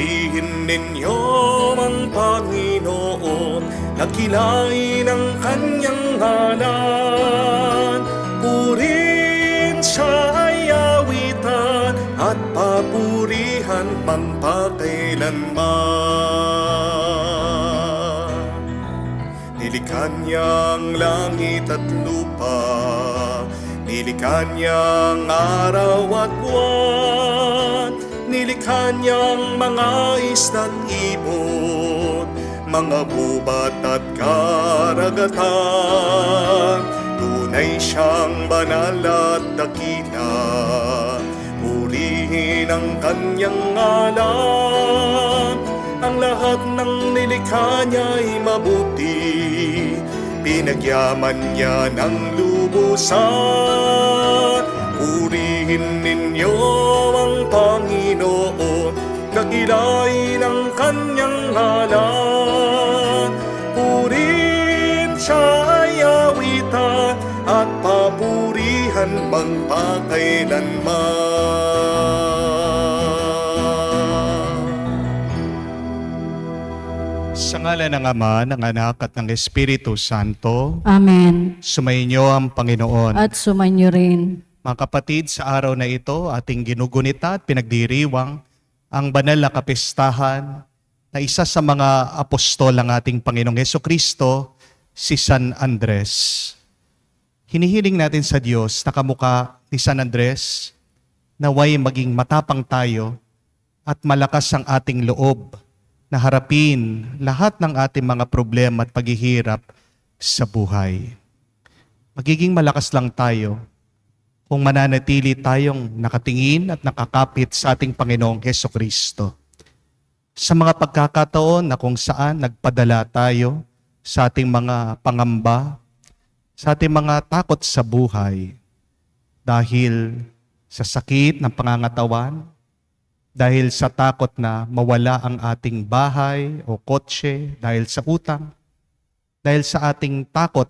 Purihin ninyo ang Panginoon, dakilain ang kanyang ngalan. Purihin siya ay awitan at papurihan magpakailanman. Nilikha niya ang langit at lupa, nilikha niya ang araw at buwan, nilikha niyang mga isda't ibon, mga gubat at karagatan. Tunay siyang banal at dakila, purihin ang kanyang ngalan. Ang lahat ng nilikha niya'y mabuti, pinagyaman niya ng lubusan. Purihin ninyo ang Panginoon, dakilain ang kanyang ngalan. Purihin siya ay awitan at papurihan magpakailanman. Sa ngalan ng Ama, ng Anak at ng Espiritu Santo. Amen. Sumainyo ang Panginoon. At sumainyo rin. Mga kapatid, sa araw na ito, ating ginugunita at pinagdiriwang ang banal na kapistahan na isa sa mga apostol ng ating Panginoong Hesukristo, si San Andres. Hinihiling natin sa Diyos na kamukha ni San Andres, naway maging matapang tayo at malakas ang ating loob na harapin lahat ng ating mga problema at paghihirap sa buhay. Magiging malakas lang tayo kung mananatili tayong nakatingin at nakakapit sa ating Panginoong Hesukristo. Sa mga pagkakataon na kung saan nagpadala tayo sa ating mga pangamba, sa ating mga takot sa buhay, dahil sa sakit ng pangangatawan, dahil sa takot na mawala ang ating bahay o kotse, dahil sa utang, dahil sa ating takot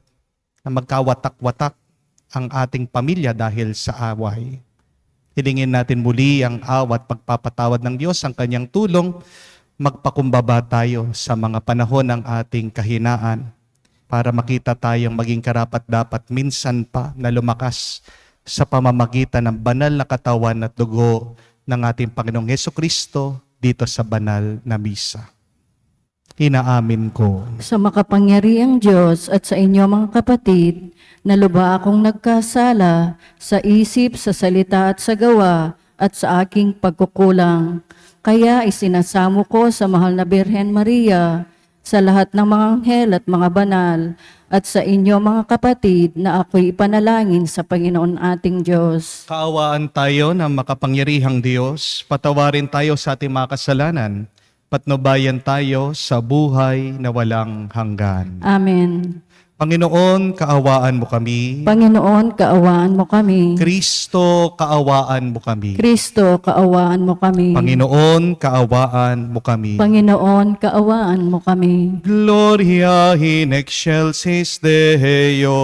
na magkawatak-watak ang ating pamilya dahil sa away. Hilingin natin muli ang awa at pagpapatawad ng Diyos, ang kanyang tulong, magpakumbaba tayo sa mga panahon ng ating kahinaan para makita tayong maging karapat-dapat minsan pa na lumakas sa pamamagitan ng banal na katawan at dugo ng ating Panginoong Hesukristo dito sa banal na misa. Inaamin ko Sa makapangyarihang Diyos at sa inyo mga kapatid, na luba akong nagkasala sa isip, sa salita at sa gawa at sa aking pagkukulang. Kaya isinasamo ko sa mahal na Birhen Maria, sa lahat ng mga anghel at mga banal, at sa inyo mga kapatid na ako'y ipanalangin sa Panginoon ating Diyos. kaawaan tayo ng makapangyarihang Diyos, patawarin tayo sa ating mga kasalanan, patnubayan tayo sa buhay na walang hanggan. Amen. Panginoon, kaawaan mo kami. Panginoon, kaawaan mo kami. Kristo, kaawaan mo kami. Kristo, kaawaan mo kami. Panginoon, kaawaan mo kami. Panginoon, kaawaan mo kami. Gloria in excelsis Deo.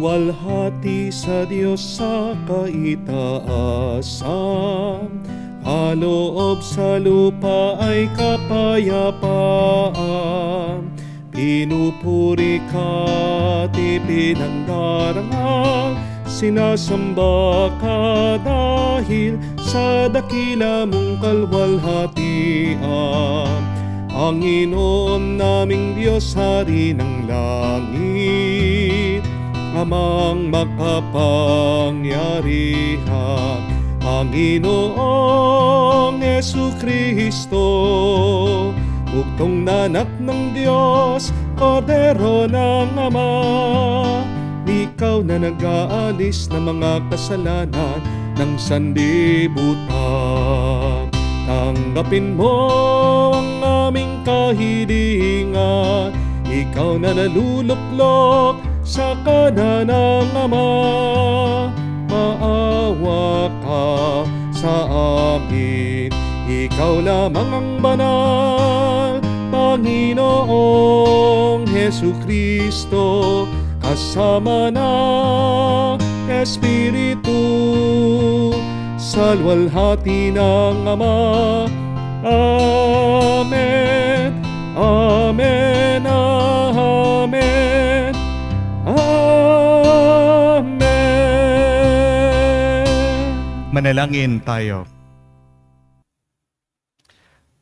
Luwalhati sa Diyos sa kaitaasan, kaloob sa lupa ay kapayapaan. Pinupuri ka't ipinangdarang, sinasamba ka dahil sa dakila mong kalwalhatian. Panginoon naming Diyos, Hari ng langit, Amang makapangyarihan, Panginoong Hesukristo, bugtong na anak ng Diyos, Kordero ng Ama. Ikaw na nag-aalis ng mga kasalanan ng sanlibutan. Tanggapin mo ang aming kahilingan, ikaw na naluluklok sa kanan ng Ama. Maawa ka sa amin, Ikaw lamang ang banal, Panginoong Hesukristo, kasama ng Espiritu, sa luwalhati ng Ama. Amen, Amen, Amen, Amen. Manalangin tayo.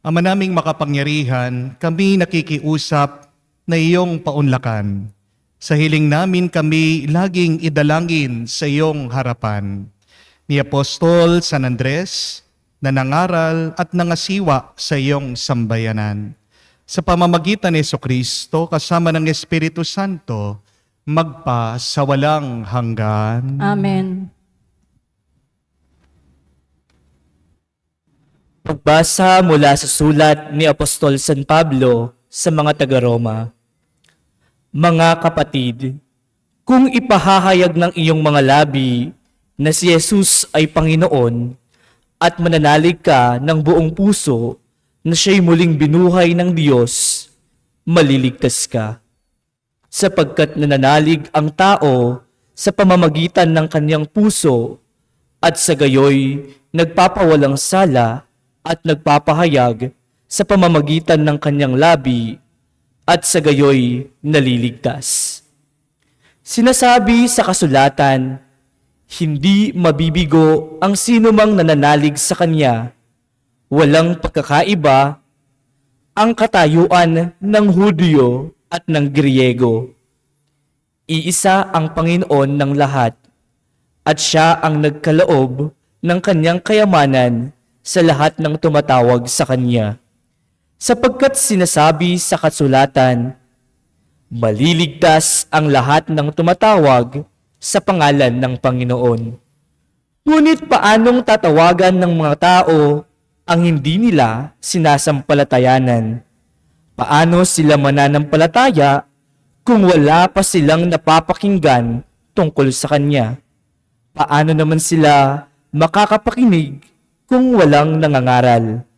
Ama naming makapangyarihan, kami nakikiusap na iyong paunlakan. Sa hiling namin kami laging idalangin sa iyong harapan. Ni Apostol San Andres, na nangaral at nangasiwa sa iyong sambayanan. Sa pamamagitan ni Jesucristo kasama ng Espiritu Santo, magpa sa walang hanggan. Amen. Pagbasa mula sa sulat ni Apostol San Pablo sa mga taga-Roma. Mga kapatid, kung ipahahayag ng iyong mga labi na si Jesus ay Panginoon at mananalig ka ng buong puso na siya'y muling binuhay ng Diyos, maliligtas ka. Sapagkat nananalig ang tao sa pamamagitan ng kanyang puso at sa gayoy nagpapawalang sala at nagpapahayag sa pamamagitan ng kanyang labi at sa gayoy naliligtas. Sinasabi sa kasulatan, hindi mabibigo ang sinumang nananalig sa kanya. Walang pagkakaiba ang katayuan ng Hudyo at ng Griego. Iisa ang Panginoon ng lahat at siya ang nagkaloob ng kanyang kayamanan sa lahat ng tumatawag sa kanya. Sapagkat sinasabi sa kasulatan, maliligtas ang lahat ng tumatawag sa pangalan ng Panginoon. Ngunit paanong tatawagan ng mga tao ang hindi nila sinasampalatayanan? Paano sila mananampalataya kung wala pa silang napapakinggan tungkol sa Kanya? Paano naman sila makakapakinig kung walang nangangaral?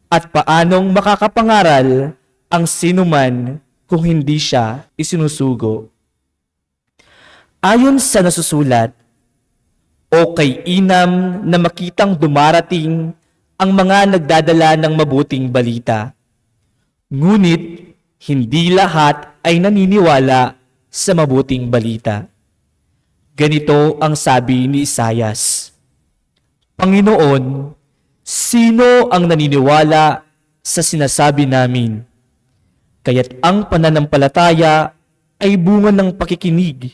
At paanong makakapangaral ang sinuman kung hindi siya isinusugo? Ayon sa nasusulat, o kay inam na makitang dumarating ang mga nagdadala ng mabuting balita. Ngunit hindi lahat ay naniniwala sa mabuting balita. Ganito ang sabi ni Isayas, Panginoon, sino ang naniniwala sa sinasabi namin? Kaya't ang pananampalataya ay bunga ng pakikinig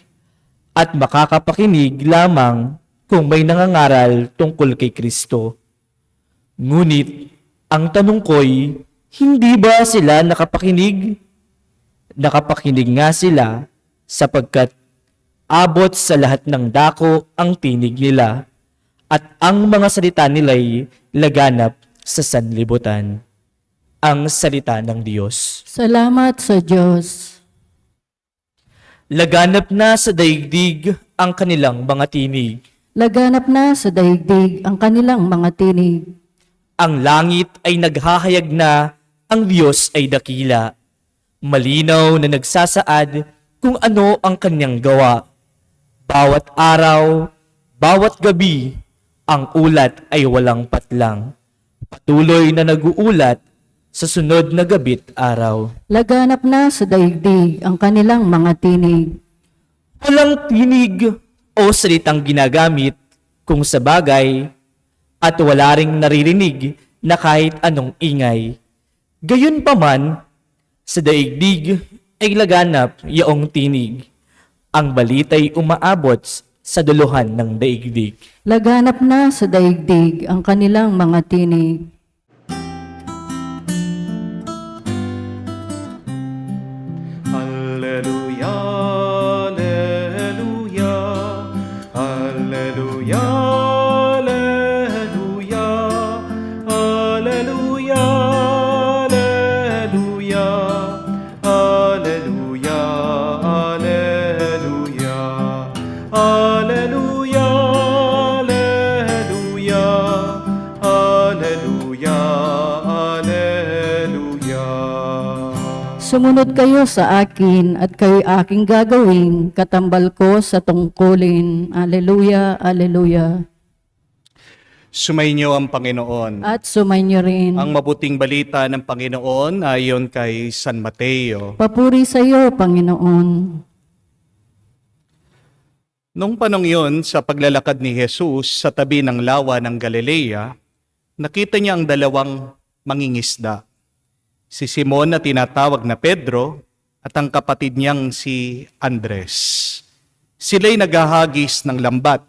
at makakapakinig lamang kung may nangangaral tungkol kay Kristo. Ngunit ang tanong ko'y, hindi ba sila nakapakinig? Nakapakinig nga sila sapagkat abot sa lahat ng dako ang tinig nila at ang mga salita nila'y laganap sa sanlibutan. Ang salita ng Diyos. Salamat sa Diyos. Laganap na sa daigdig ang kanilang mga tinig. Laganap na sa daigdig ang kanilang mga tinig. Ang langit ay naghahayag na ang Diyos ay dakila. Malinaw na nagsasaad kung ano ang kanyang gawa. Bawat araw, bawat gabi, ang ulat ay walang patlang. Patuloy na nag-uulat sa sunod na gabi't araw. Laganap na sa daigdig ang kanilang mga tinig. Walang tinig o salitang ginagamit kung sa bagay at wala ring naririnig na kahit anong ingay. Gayunpaman, sa daigdig ay laganap yaong tinig. Ang balita'y umaabot sa duluhan ng daigdig. Laganap na sa daigdig ang kanilang mga tinig. Alleluia, alleluia, alleluia, alleluia, alleluia, alleluia, alleluia, alleluia, alleluia, alleluia, alleluia. Sumunod kayo sa akin at kayo aking gagawing katambal ko sa tungkulin. Aleluya, aleluya. Sumainyo ang Panginoon. At sumainyo rin. Ang mabuting balita ng Panginoon ayon kay San Mateo. Papuri sa iyo, Panginoon. Noong panong yun, sa paglalakad ni Jesus sa tabi ng lawa ng Galilea, nakita niya ang dalawang mangingisda. Si Simon na tinatawag na Pedro at ang kapatid niyang si Andres. Sila'y naghahagis ng lambat.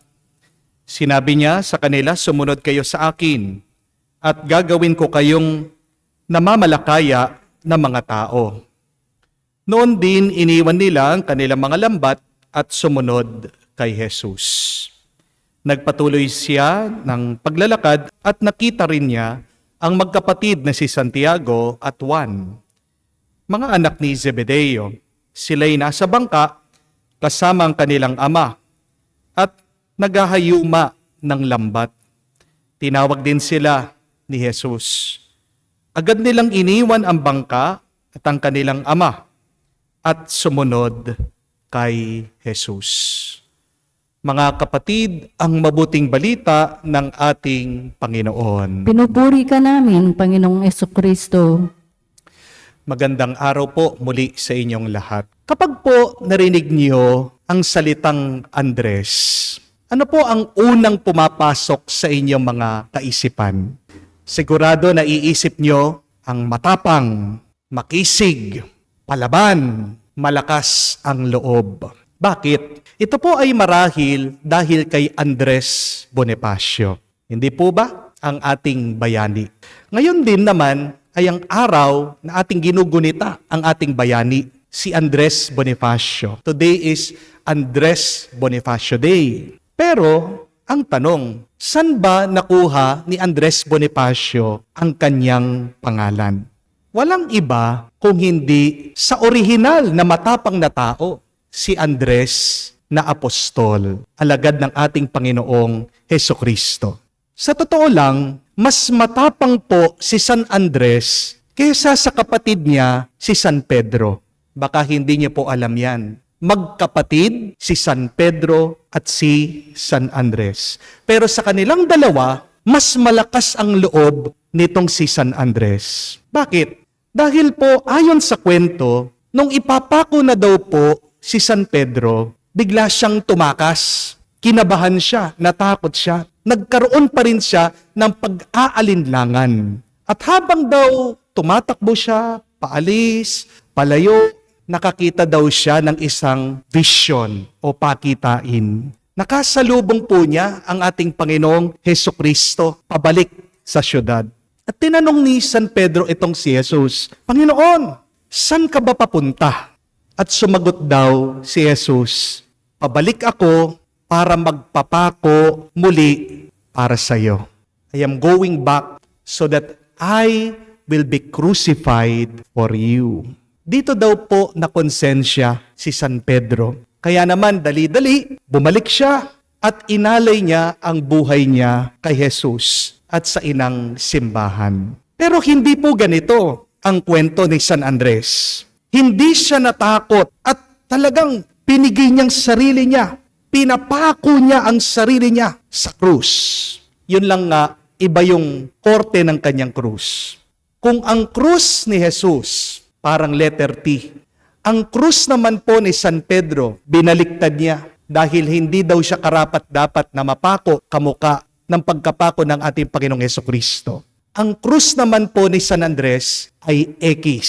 Sinabi niya sa kanila, sumunod kayo sa akin at gagawin ko kayong namamalakaya ng mga tao. Noon din iniwan nila ang kanilang mga lambat at sumunod kay Jesus. Nagpatuloy siya ng paglalakad at nakita rin niya ang magkapatid na si Santiago at Juan, mga anak ni Zebedeo. Sila'y nasa bangka kasama ang kanilang ama at naghahayuma ng lambat. Tinawag din sila ni Jesus. Agad nilang iniwan ang bangka at ang kanilang ama at sumunod kay Jesus. Mga kapatid, ang mabuting balita ng ating Panginoon. Pinupuri ka namin, Panginoong Jesucristo. Magandang araw po muli sa inyong lahat. Kapag po narinig niyo ang salitang Andres, ano po ang unang pumapasok sa inyong mga kaisipan? Sigurado na iisip niyo ang matapang, makisig, palaban, malakas ang loob. Bakit? Ito po ay marahil dahil kay Andres Bonifacio. Hindi po ba ang ating bayani? Ngayon din naman ay ang araw na ating ginugunita ang ating bayani, si Andres Bonifacio. Today is Andres Bonifacio Day. Pero ang tanong, saan ba nakuha ni Andres Bonifacio ang kanyang pangalan? Walang iba kung hindi sa orihinal na matapang na tao, si Andres na apostol, alagad ng ating Panginoong Hesukristo. Sa totoo lang, mas matapang po si San Andres kaysa sa kapatid niya, si San Pedro. Baka hindi niyo po alam yan. Magkapatid si San Pedro at si San Andres. Pero sa kanilang dalawa, mas malakas ang loob nitong si San Andres. Bakit? Dahil po ayon sa kwento, nung ipapako na daw po si San Pedro, bigla siyang tumakas. Kinabahan siya, natakot siya. Nagkaroon pa rin siya ng pag-aalinlangan. At habang daw tumatakbo siya, paalis, palayo, nakakita daw siya ng isang vision o pakitain. Nakasalubong po niya ang ating Panginoong Hesukristo pabalik sa syudad. At tinanong ni San Pedro itong si Jesus, Panginoon, saan ka ba papunta? At sumagot daw si Jesus, pabalik ako para magpapako muli para sa iyo. I am going back so that I will be crucified for you. Dito daw po nakonsensya si San Pedro. Kaya naman dali-dali, bumalik siya at inalay niya ang buhay niya kay Jesus at sa inang simbahan. Pero hindi po ganito ang kwento ni San Andres. Hindi siya natakot at talagang pinigay niyang sarili niya. Pinapako niya ang sarili niya sa krus. Yun lang nga, iba yung korte ng kanyang krus. Kung ang krus ni Jesus, parang letter T. Ang krus naman po ni San Pedro, binaliktad niya dahil hindi daw siya karapat-dapat na mapako kamuka ng pagkapako ng ating Panginoong Hesukristo. Ang krus naman po ni San Andres ay X.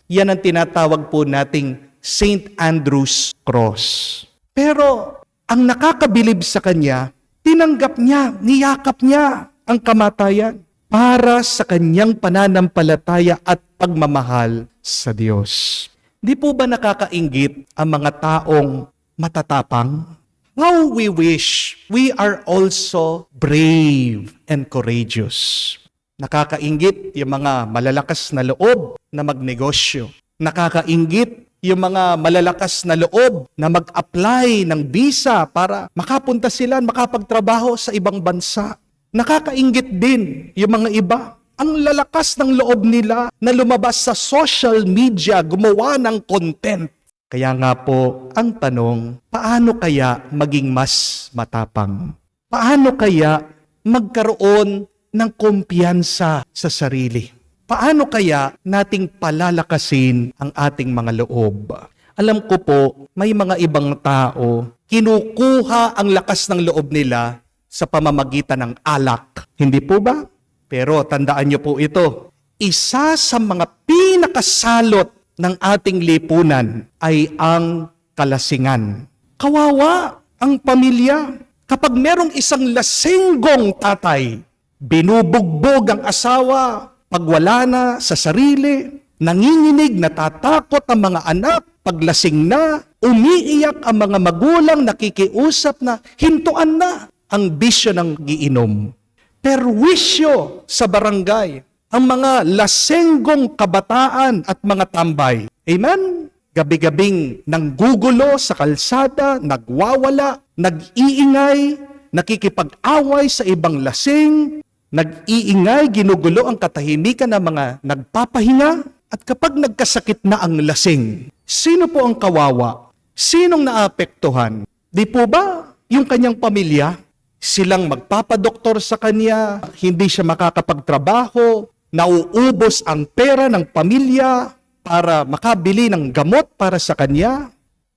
Yan ang tinatawag po nating St. Andrew's Cross. Pero ang nakakabilib sa kanya, tinanggap niya, niyakap niya ang kamatayan para sa kanyang pananampalataya at pagmamahal sa Diyos. Di po ba nakakainggit ang mga taong matatapang? How we wish we are also brave and courageous. Nakakainggit yung mga malalakas na loob na magnegosyo. Nakakainggit yung mga malalakas na loob na mag-apply ng visa para makapunta sila, makapagtrabaho sa ibang bansa. Nakakainggit din yung mga iba, Ang lalakas ng loob nila na lumabas sa social media, gumawa ng content. Kaya nga po, ang tanong, paano kaya maging mas matapang? Paano kaya magkaroon ng kumpiyansa sa sarili? Paano kaya nating palalakasin ang ating mga loob? Alam ko po, may mga ibang tao, kinukuha ang lakas ng loob nila sa pamamagitan ng alak. Hindi po ba? Pero tandaan niyo po ito, isa sa mga pinakasalot ng ating lipunan ay ang kalasingan. Kawawa ang pamilya. Kapag merong isang lasinggong tatay, binubugbog ang asawa, pagwala na sa sarili, nanginginig, natatakot ang mga anak, paglasing na, umiiyak ang mga magulang, nakikiusap na, hintuan na ang bisyo ng giinom. Perwisyo sa barangay, ang mga lasenggong kabataan at mga tambay. Amen? Gabi-gabing nanggugulo sa kalsada, nagwawala, nag-iingay, nakikipag-away sa ibang lasing, nag-iingay, ginugulo ang katahimikan ng mga nagpapahinga. At kapag nagkasakit na ang lasing, sino po ang kawawa? Sinong naapektuhan? Di po ba yung kanyang pamilya? Silang magpapadoktor sa kanya, hindi siya makakapagtrabaho, nauubos ang pera ng pamilya para makabili ng gamot para sa kanya.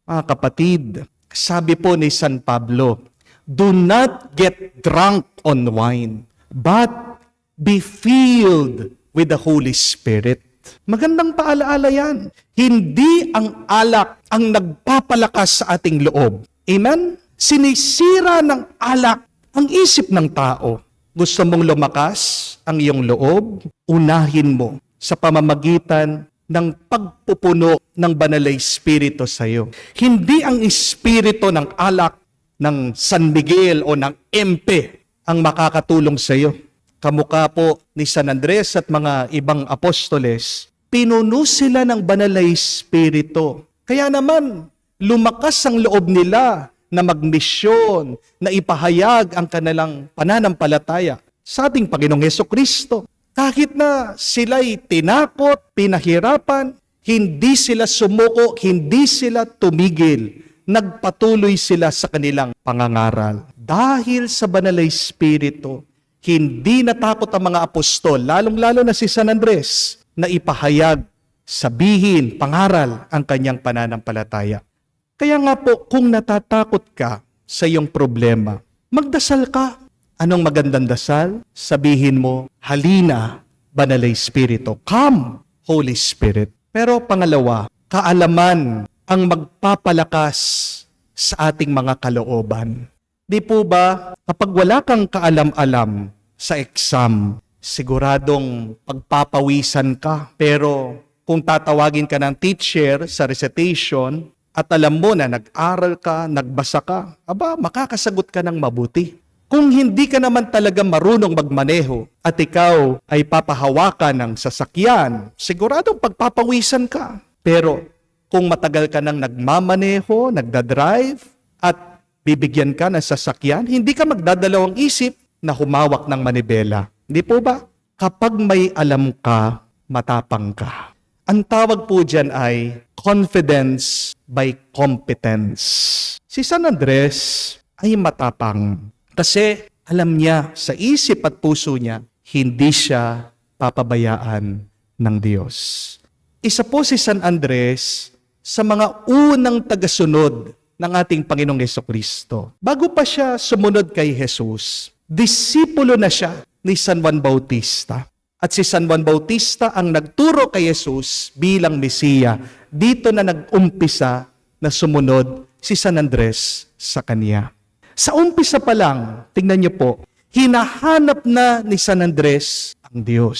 Mga kapatid, sabi po ni San Pablo, do not get drunk on wine, but be filled with the Holy Spirit. Magandang paalaala yan. Hindi ang alak ang nagpapalakas sa ating loob. Amen? Sinisira ng alak ang isip ng tao. Gusto mong lumakas ang iyong loob? Unahin mo sa pamamagitan ng pagpupuno ng Banal na Espiritu sa iyo. Hindi ang espiritu ng alak, ng San Miguel o ng Empe ang makakatulong sa iyo. Kamukha po ni San Andres at mga ibang apostoles, pinuno sila ng Banal na Espiritu. Kaya naman, lumakas ang loob nila na magmisyon, na ipahayag ang kanilang pananampalataya sa ating Panginoong Hesukristo. Kahit na sila'y tinakot, pinahirapan, hindi sila sumuko, hindi sila tumigil. Nagpatuloy sila sa kanilang pangangaral. Dahil sa Banal na Espiritu, hindi natakot ang mga apostol, lalong-lalo na si San Andres, na ipahayag, sabihin, pangaral ang kanyang pananampalataya. Kaya nga po, kung natatakot ka sa iyong problema, magdasal ka. Anong magandang dasal? Sabihin mo, halina, Banal na Espiritu. Come, Holy Spirit. Pero pangalawa, kaalaman ang magpapalakas sa ating mga kalooban. Di po ba, kapag wala kang kaalam-alam sa exam, siguradong pagpapawisan ka. Pero kung tatawagin ka ng teacher sa recitation, at alam mo na nag-aral ka, nagbasa ka, makakasagot ka ng mabuti. Kung hindi ka naman talaga marunong magmaneho at ikaw ay papahawakan ng sasakyan, siguradong pagpapawisan ka. Pero kung matagal ka nang nagmamaneho, nagdadrive, at bibigyan ka ng sasakyan, hindi ka magdadalawang isip na humawak ng manibela. Hindi po ba? Kapag may alam ka, matapang ka. Ang tawag po dyan ay confidence by competence. Si San Andres ay matapang kasi alam niya sa isip at puso niya, hindi siya papabayaan ng Diyos. Isa po si San Andres sa mga unang tagasunod ng ating Panginoong Hesukristo. Bago pa siya sumunod kay Jesus, disipulo na siya ni San Juan Bautista. At si San Juan Bautista ang nagturo kay Jesus bilang Mesiya. Dito na nag-umpisa na sumunod si San Andres sa kanya. Sa umpisa pa lang, tingnan niyo po, hinahanap na ni San Andres ang Diyos.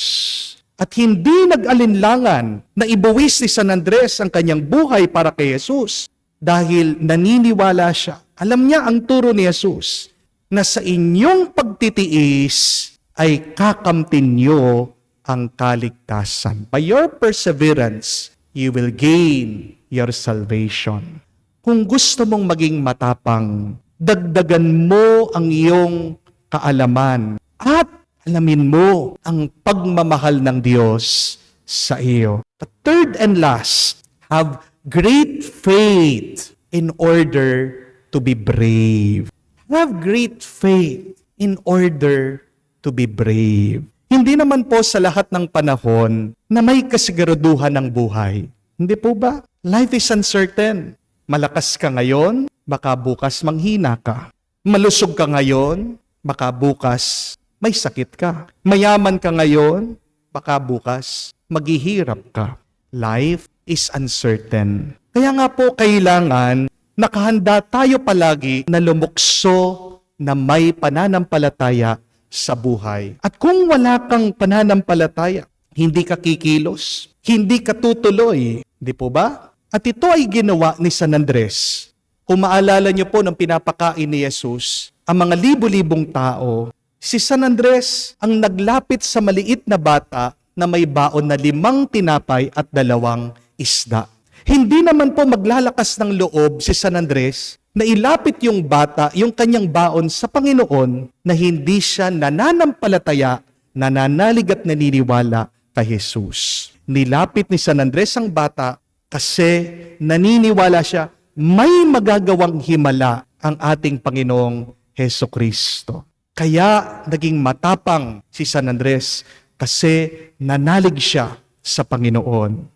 At hindi nag-alinlangan na ibuwis ni San Andres ang kanyang buhay para kay Jesus dahil naniniwala siya. Alam niya ang turo ni Jesus na sa inyong pagtitiis ay kakamtin niyo ang kaligtasan. By your perseverance, you will gain your salvation. Kung gusto mong maging matapang, dagdagan mo ang iyong kaalaman at alamin mo ang pagmamahal ng Diyos sa iyo. But third and last, have great faith in order to be brave. Have great faith in order to be brave. Hindi naman po sa lahat ng panahon na may kasiguraduhan ng buhay. Hindi po ba? Life is uncertain. Malakas ka ngayon, baka bukas manghina ka. Malusog ka ngayon, baka bukas may sakit ka. Mayaman ka ngayon, baka bukas maghihirap ka. Life is uncertain. Kaya nga po kailangan nakahanda tayo palagi na lumukso na may pananampalataya sa buhay. At kung wala kang pananampalataya, hindi ka kikilos, hindi ka tutuloy. Di po ba? At ito ay ginawa ni San Andres. Kung maalala niyo po nang pinapakain ni Jesus, ang mga libo-libong tao, si San Andres ang naglapit sa maliit na bata na may baon na 5 tinapay at 2 isda. Hindi naman po maglalakas ng loob si San Andres na ilapit yung bata, yung kanyang baon sa Panginoon na hindi siya nananampalataya, nananalig at naniniwala kay Jesus. Nilapit ni San Andres ang bata kasi naniniwala siya may magagawang himala ang ating Panginoong Hesukristo. Kaya naging matapang si San Andres kasi nanalig siya sa Panginoon.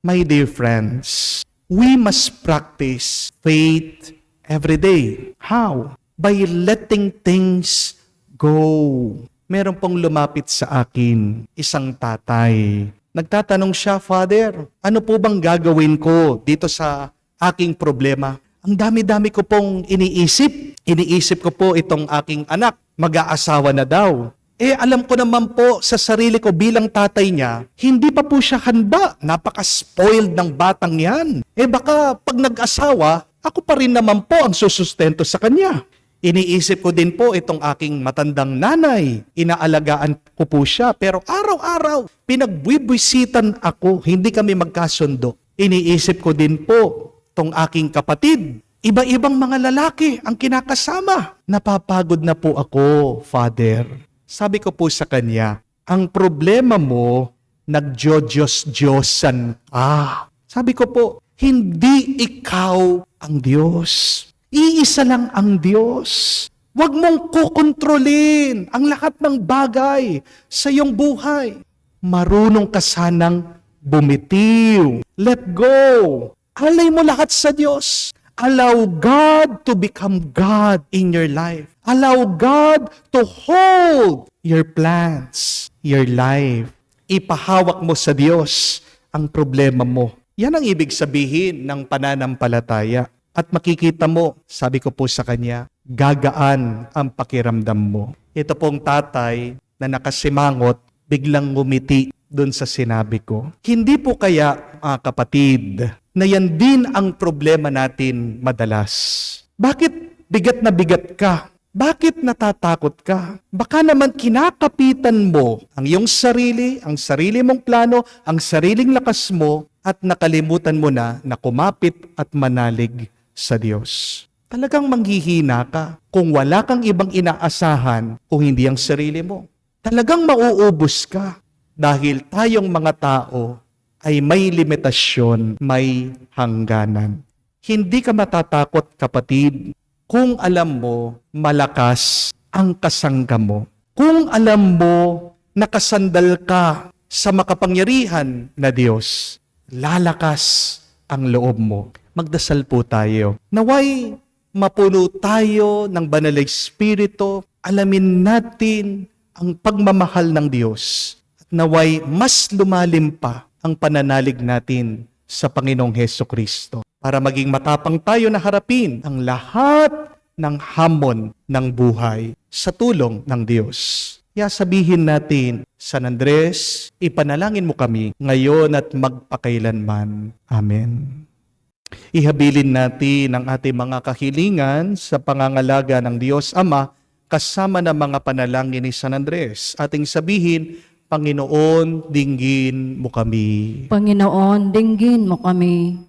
My dear friends, we must practice faith every day. How? By letting things go. Meron pong lumapit sa akin, isang tatay. Nagtatanong siya, Father, ano po bang gagawin ko dito sa aking problema? Ang dami-dami ko pong iniisip. Iniisip ko po itong aking anak, mag-aasawa na daw. Alam ko naman po sa sarili ko bilang tatay niya, hindi pa po siya handa. Napaka-spoiled ng batang yan. Baka pag nag-asawa, ako pa rin naman po ang susustento sa kanya. Iniisip ko din po itong aking matandang nanay. Inaalagaan ko po siya. Pero araw-araw, pinagbwibwisitan ako. Hindi kami magkasundo. Iniisip ko din po itong aking kapatid. Iba-ibang mga lalaki ang kinakasama. Napapagod na po ako, Father. Sabi ko po sa kanya, ang problema mo, nagjo-Diyos-Diyosan ka. Sabi ko po, hindi ikaw ang Diyos. Iisa lang ang Diyos. Huwag mong kukontrolin ang lahat ng bagay sa iyong buhay. Marunong ka sanang bumitiw. Let go. Alay mo lahat sa Diyos. Allow God to become God in your life. Allow God to hold your plans, your life. Ipahawak mo sa Diyos ang problema mo. Yan ang ibig sabihin ng pananampalataya. At makikita mo, sabi ko po sa kanya, gagaan ang pakiramdam mo. Ito pong tatay na nakasimangot, biglang ngumiti doon sa sinabi ko. Hindi po kaya, mga kapatid, na yan din ang problema natin madalas. Bakit bigat na bigat ka? Bakit natatakot ka? Baka naman kinakapitan mo ang iyong sarili, ang sarili mong plano, ang sariling lakas mo, at nakalimutan mo na kumapit at manalig sa Diyos. Talagang manghihina ka kung wala kang ibang inaasahan kung hindi ang sarili mo. Talagang mauubos ka dahil tayong mga tao ay may limitasyon, may hangganan. Hindi ka matatakot, kapatid, kung alam mo malakas ang kasangga mo. Kung alam mo nakasandal ka sa makapangyarihan na Diyos, lalakas ang loob mo. Magdasal po tayo. Naway mapuno tayo ng Banal na Espiritu, alamin natin ang pagmamahal ng Diyos. At naway mas lumalim pa ang pananalig natin sa Panginoong Hesukristo para maging matapang tayo na harapin ang lahat ng hamon ng buhay sa tulong ng Diyos. Kaya sabihin natin, San Andres, ipanalangin mo kami ngayon at magpakailanman. Amen. Ihabilin natin ang ating mga kahilingan sa pangangalaga ng Diyos Ama kasama ng mga panalangin ni San Andres. Ating sabihin, Panginoon, dinggin mo kami. Panginoon, dinggin mo kami.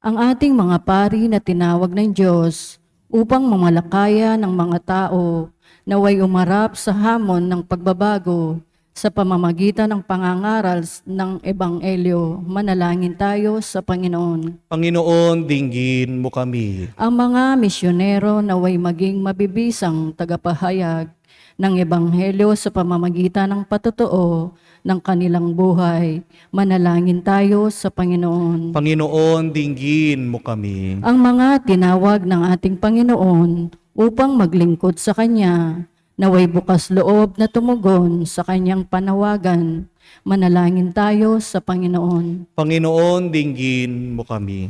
Ang ating mga pari na tinawag ng Diyos upang mamalakaya ng mga tao naway umarap sa hamon ng pagbabago sa pamamagitan ng pangangaral ng Ebanghelyo. Manalangin tayo sa Panginoon. Panginoon, dinggin mo kami. Ang mga misyonero naway maging mabibisang tagapahayag ng Ebanghelyo sa pamamagitan ng patotoo ng kanilang buhay. Manalangin tayo sa Panginoon. Panginoon, dinggin mo kami. Ang mga tinawag ng ating Panginoon upang maglingkod sa Kanya, naway bukas loob na tumugon sa Kanyang panawagan. Manalangin tayo sa Panginoon. Panginoon, dinggin mo kami.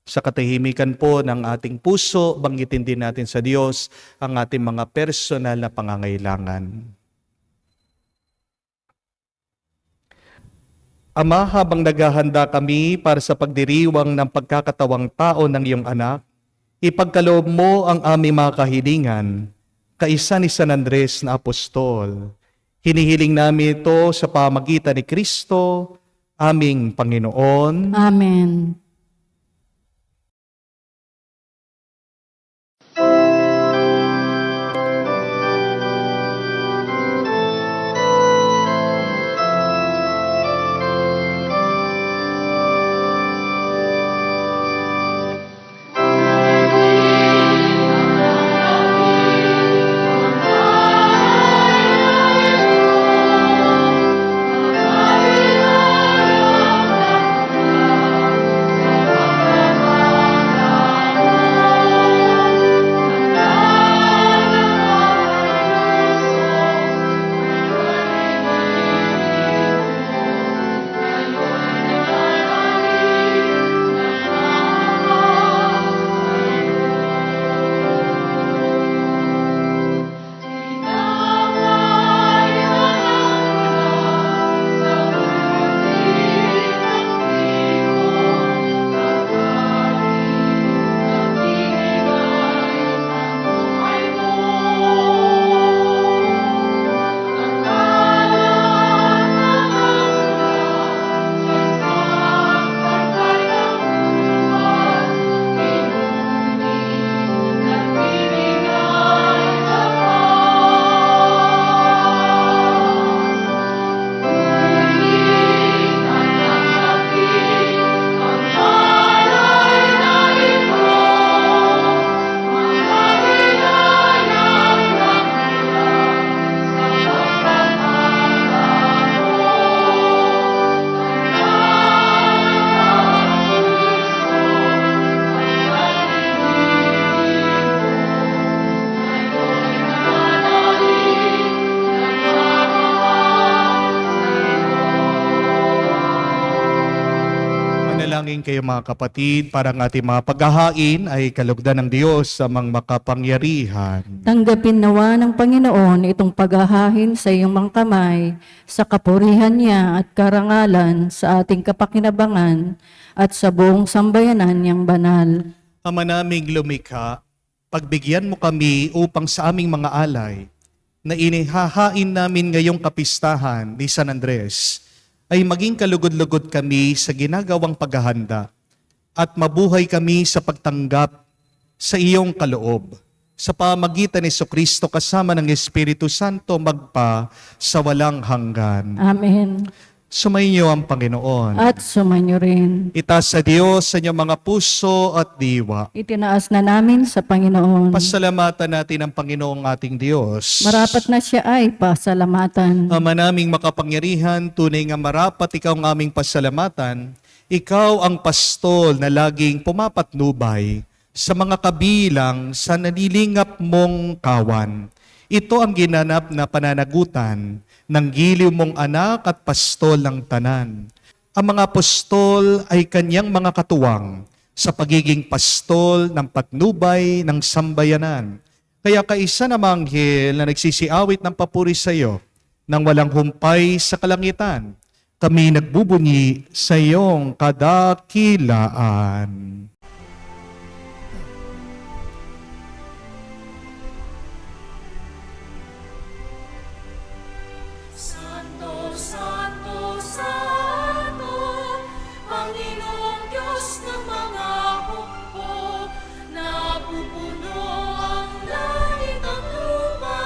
Sa katahimikan po ng ating puso, banggitin din natin sa Diyos ang ating mga personal na pangangailangan. Ama, habang naghahanda kami para sa pagdiriwang ng pagkakatawang tao ng iyong anak, ipagkaloob mo ang aming mga kahilingan, kaisa ni San Andres na Apostol. Hinihiling namin ito sa pamagitan ni Kristo, aming Panginoon. Amen. Manalangin kayo mga kapatid, para ang ating mga paghahain ay kalugdan ng Diyos sa mga makapangyarihan. Tanggapin nawa ng Panginoon itong paghahain sa iyong mga kamay, sa kapurihan niya at karangalan sa ating kapakinabangan at sa buong sambayanan niyang banal. Ama naming lumikha, pagbigyan mo kami upang sa aming mga alay na inihahain namin ngayong kapistahan ni San Andres ay maging kalugod-lugod kami sa ginagawang paghahanda at mabuhay kami sa pagtanggap sa iyong kaloob. Sa pamagitan ni Jesucristo kasama ng Espiritu Santo magpa sa walang hanggan. Amen. Sumainyo ang Panginoon. At sumainyo rin. Itaas sa Diyos sa inyong mga puso at diwa. Itinaas na namin sa Panginoon. Pasalamatan natin ang Panginoong ating Diyos. Marapat na siya ay pasalamatan. Ama naming makapangyarihan, tunay nga marapat ikaw ang aming pasalamatan. Ikaw ang pastol na laging pumapatnubay sa mga kabilang sa nanilingap mong kawan. Ito ang ginanap na pananagutan ng giliw mong anak at pastol ng tanan. Ang mga apostol ay kanyang mga katuwang sa pagiging pastol ng patnubay ng sambayanan. Kaya kaisa na manghel na nagsisiawit ng papuri sa iyo nang walang humpay sa kalangitan, kami nagbubunyi sa iyong kadakilaan. Santo, Santo, Santo, Panginoong Diyos ng mga hukbo, napupuno ang langit at lupa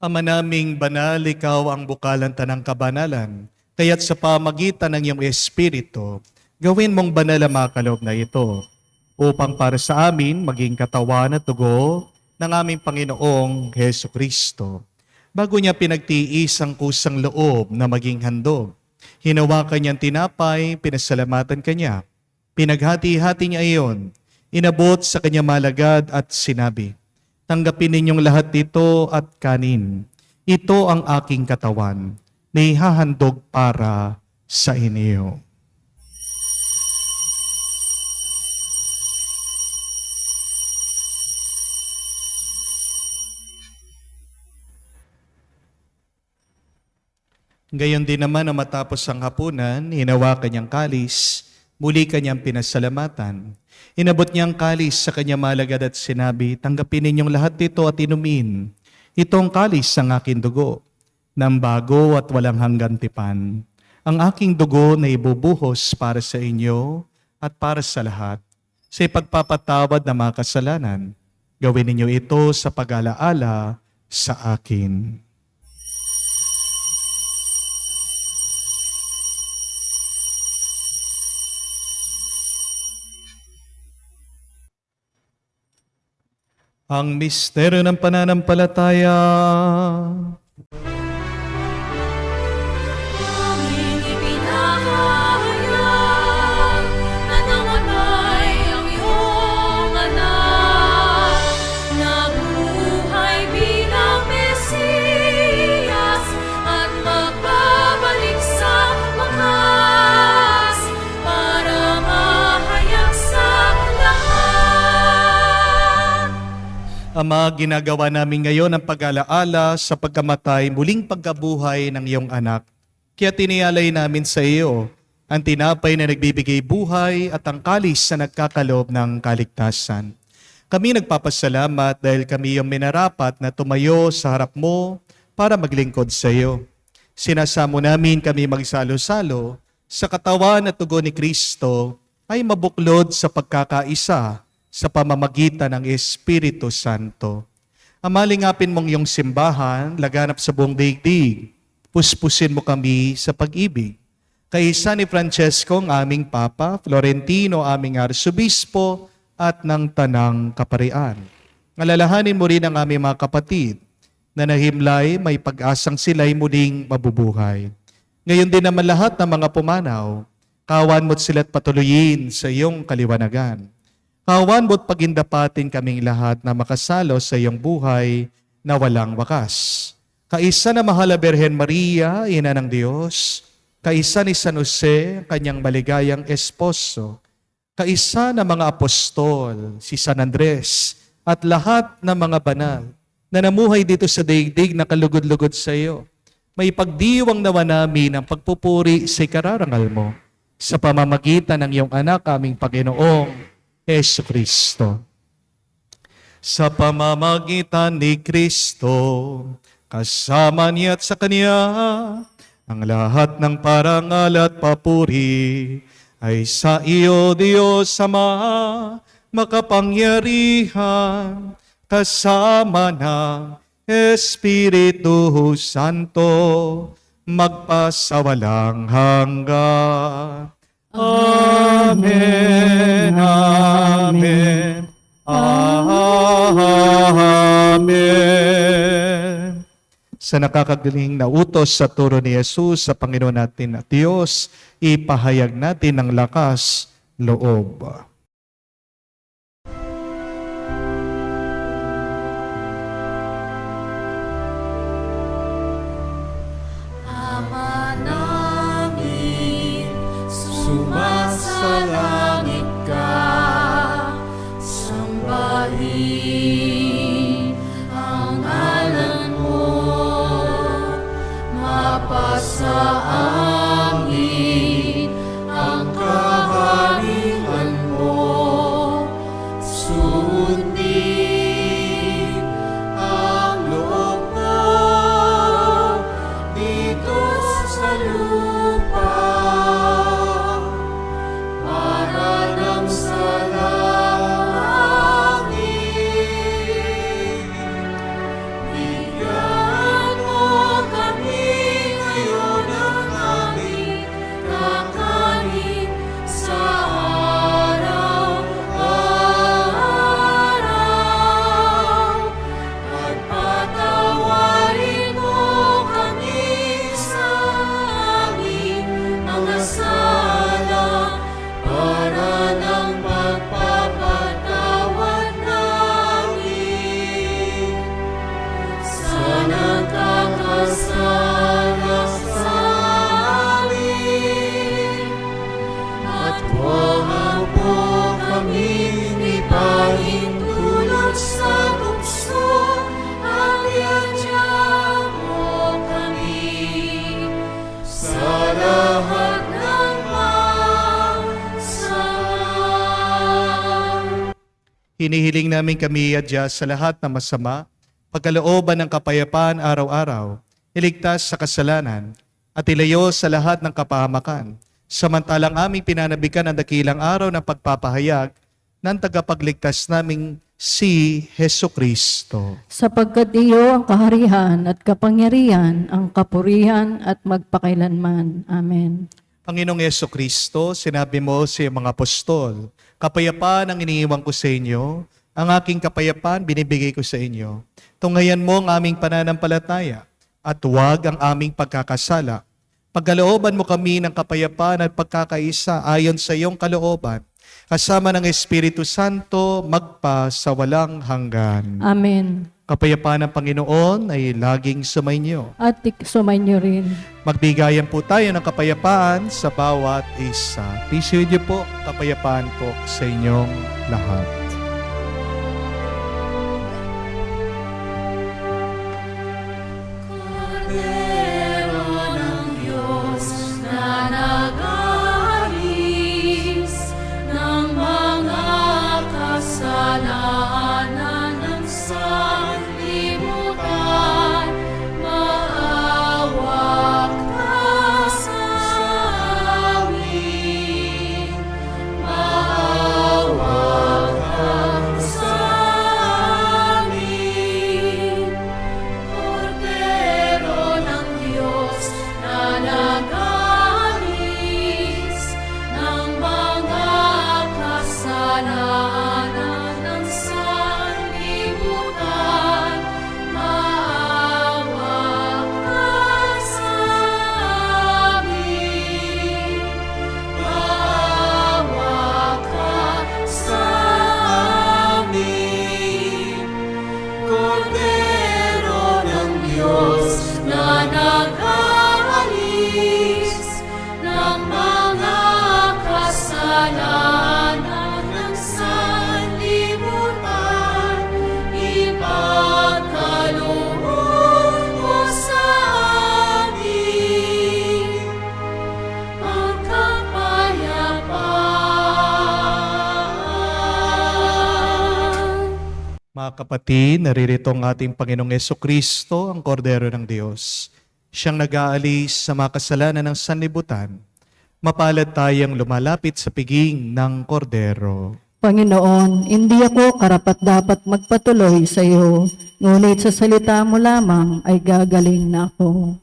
Ama naming banal, ikaw ang bukalan tanang kabanalan. Kaya't sa pamagitan ng iyong Espiritu, gawin mong banal ang mga kaloob na ito upang para sa amin maging katawan at dugo ng aming Panginoong Heso Kristo. Bago niya pinagtiis ang kusang loob na maging handog, hinawakan niyang tinapay, pinasalamatan kanya. Pinaghati-hati niya iyon, inabot sa kanya malagad at sinabi, "Tanggapin ninyong lahat dito at kanin. Ito ang aking katawan na ihahandog para sa inyo." Gayon din naman na matapos ang hapunan, hinawakan niyang kalis, muli kanyang pinasalamatan. Inabot niyang kalis sa kanya malagad at sinabi, "Tanggapin ninyong lahat dito at inumin. Itong kalis ang aking dugo, ng bago at walang hanggan tipan. Ang aking dugo na ibubuhos para sa inyo at para sa lahat, sa ipagpapatawad ng mga kasalanan. Gawin ninyo ito sa pag-alaala sa akin." Ang misteryo ng pananampalataya. Aming ipinahayag na namatay ang iyong anak, nabuhay bilang Mesiyas at magbabalik sa wakas para mahayag sa lahat. Ama, ginagawa namin ngayon ang pag-alaala sa pagkamatay, muling pagkabuhay ng iyong anak. Kaya tinialay namin sa iyo ang tinapay na nagbibigay buhay at ang kalis na nagkakaloob ng kaligtasan. Kami nagpapasalamat dahil kami yung minarapat na tumayo sa harap mo para maglingkod sa iyo. Sinasamo namin kami magsalo-salo sa katawan at dugo ni Kristo ay mabuklod sa pagkakaisa sa pamamagitan ng Espiritu Santo. Amalingapin mong iyong simbahan, laganap sa buong daigdig. Puspusin mo kami sa pag-ibig. Kaisa ni Francesco, ang aming Papa, Florentino, aming Arsobispo, at ng Tanang Kaparian. Alalahanin mo rin ang aming mga kapatid na nahimlay, may pag-asang sila'y muling mabubuhay. Ngayon din naman lahat ng mga pumanaw, kawan mo't sila't patuloyin sa iyong kaliwanagan. Kawan mo't pagindapatin kaming lahat na makasalo sa iyong buhay na walang wakas. Kaisa na mahal na Birhen Maria, Ina ng Diyos, kaisa ni San Jose, kanyang maligayang esposo, kaisa na mga apostol, si San Andres, at lahat ng mga banal na namuhay dito sa daigdig na kalugod-lugod sa iyo. May pagdiwang nawa namin ang pagpupuri sa ikararangal mo sa pamamagitan ng iyong anak, aming Panginoong Heso Kristo. Sa pamamagitan ni Kristo, kasama niya at sa Kanya, ang lahat ng parangal at papuri ay sa iyo, Diyos Ama, makapangyarihan, kasama ng Espiritu Santo, magpasawalang hanggan. Amen, amen, amen. Sa nakakagaling na utos sa turo ni Jesus sa Panginoon natin at Diyos, ipahayag natin ng lakas loob. Ama namin, sumasalangit ka, sambahin ang ngalan mo, mapasa amin ang kaharian mo, mga sala para ng pagpapatawad namin sa nagkakasala sa amin. At huwag po kaming ipahintulot sa tukso at iadya mo kami sa lahat ng masama. Hinihiling namin kami adya sa lahat ng masama, pagkalooban ng kapayapaan araw-araw, iligtas sa kasalanan, at ilayo sa lahat ng kapahamakan. Samantalang aming pinanabikan ang dakilang araw ng pagpapahayag ng tagapagligtas naming si Heso Kristo. Sapagkat iyo ang kaharian at kapangyarihan, ang kapurihan at magpakailanman. Amen. Panginoong Heso Kristo, sinabi mo sa iyong mga apostol, kapayapaan ang iniiwan ko sa inyo, ang aking kapayapaan binibigay ko sa inyo. Tunghayan mo ang aming pananampalataya at huwag ang aming pagkakasala. Pagkalooban mo kami ng kapayapaan at pagkakaisa ayon sa iyong kalooban, kasama ng Espiritu Santo magpa sa walang hanggan. Amen. Kapayapaan ng Panginoon ay laging sumainyo. At sumainyo rin. Magbigayan po tayo ng kapayapaan sa bawat isa. Peace with you po, kapayapaan po sa inyong lahat. Kordero ng Diyos na nag-aalis ng mga kasalanan ng sanlibutan, maawa ka sa amin. Maawa ka sa amin. Kordero ng Diyos na nag-aalis ng mga kasalanan ng sanlibutan, maawa ka sa amin. Maawa ka sa amin. Kordero ng Diyos na nag-aalis ng mga kasalanan ng sanlibutan, ipagkaloob mo sa amin ang kapayapaan. Mga kapatid, naririto ang ating Panginoong Jesucristo, ang Kordero ng Diyos. Siyang nag-aalis sa mga kasalanan ng sanlibutan. Mapalad tayong lumalapit sa piging ng Kordero. Panginoon, hindi ako karapat-dapat magpatuloy sa iyo, ngunit sa salita mo lamang ay gagaling na ako.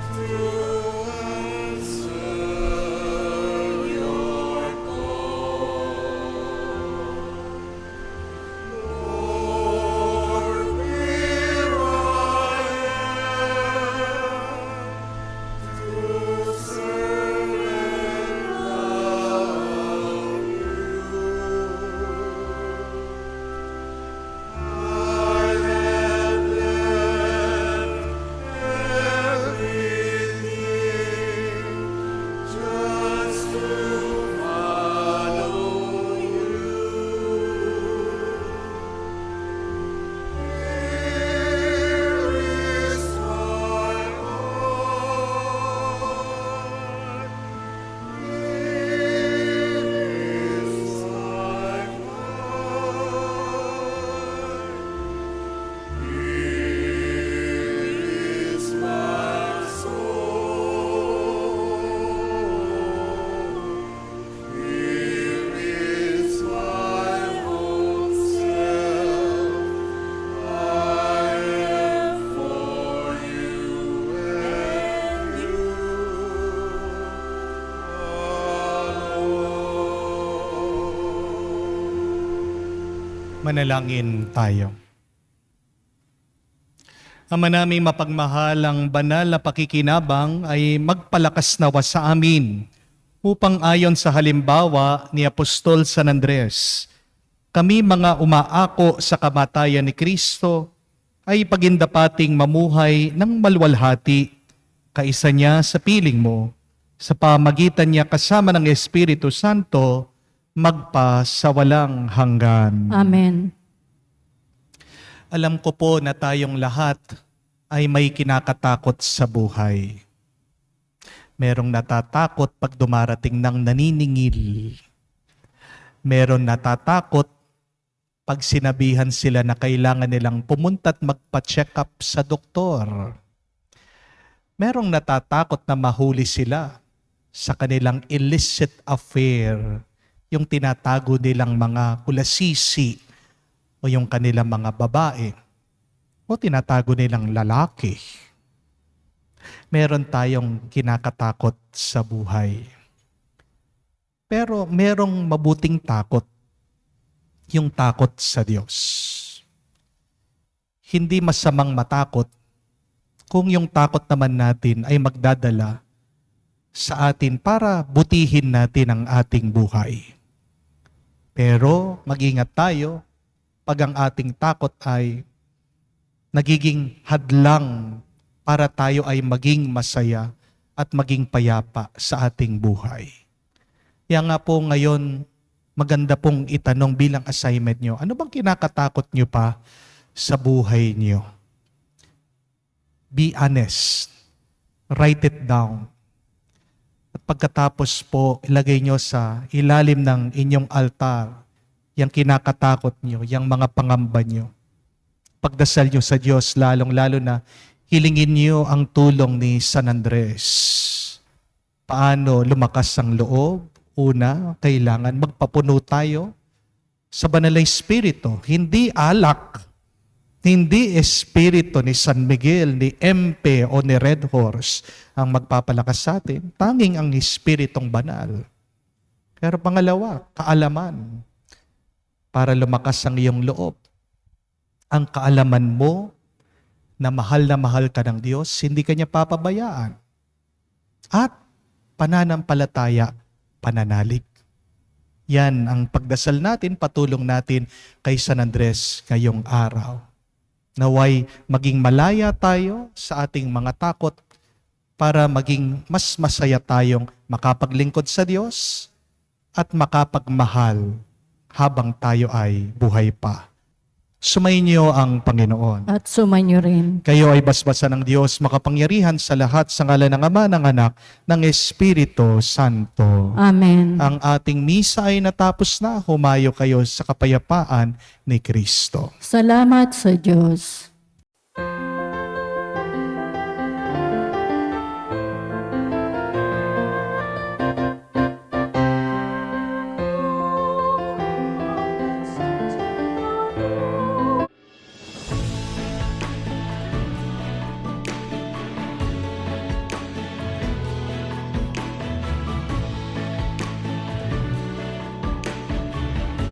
To Manalangin tayo. Ama naming mapagmahal, ang banal na pakikinabang ay magpalakas nawa sa amin upang ayon sa halimbawa ni Apostol San Andres, kami mga umaako sa kamatayan ni Kristo ay pagindapating mamuhay ng malwalhati kaisa niya sa piling mo, sa pamagitan niya kasama ng Espiritu Santo, magpa sa walang hanggan. Amen. Alam ko po na tayong lahat ay may kinakatakot sa buhay. Merong natatakot pag dumarating ng naniningil. Meron natatakot pag sinabihan sila na kailangan nilang pumunta at magpa-check up sa doktor. Merong natatakot na mahuli sila sa kanilang illicit affair, yung tinatago nilang mga kulasisi o yung kanilang mga babae o tinatago nilang lalaki. Meron tayong kinakatakot sa buhay. Pero merong mabuting takot, yung takot sa Diyos. Hindi masamang matakot kung yung takot naman natin ay magdadala sa atin para butihin natin ang ating buhay. Pero mag-ingat tayo pag ang ating takot ay nagiging hadlang para tayo ay maging masaya at maging payapa sa ating buhay. Kaya nga po ngayon, maganda pong itanong bilang assignment nyo, ano bang kinakatakot nyo pa sa buhay nyo? Be honest. Write it down. At pagkatapos po, ilagay nyo sa ilalim ng inyong altar, yung kinakatakot nyo, yung mga pangamba nyo. Pagdasal nyo sa Diyos, lalong-lalo na hilingin nyo ang tulong ni San Andres. Paano lumakas ang loob? Una, kailangan magpapuno tayo sa banal na Espiritu. Hindi alak, hindi Espiritu ni San Miguel, ni Empe o ni Red Horse ang magpapalakas sa atin. Tanging ang Espiritong banal. Pero pangalawa, kaalaman. Para lumakas ang iyong loob. Ang kaalaman mo na mahal ka ng Diyos, hindi ka niya papabayaan. At pananampalataya, pananalig. Yan ang pagdasal natin, patulong natin kay San Andres ngayong araw. Naway maging malaya tayo sa ating mga takot para maging mas masaya tayong makapaglingkod sa Diyos at makapagmahal habang tayo ay buhay pa. Sumainyo ang Panginoon. At sumainyo rin. Kayo ay basbasan ng Diyos, makapangyarihan sa lahat, sa ngalan ng Ama, ng Anak, ng Espiritu Santo. Amen. Ang ating misa ay natapos na. Humayo kayo sa kapayapaan ni Kristo. Salamat sa Diyos.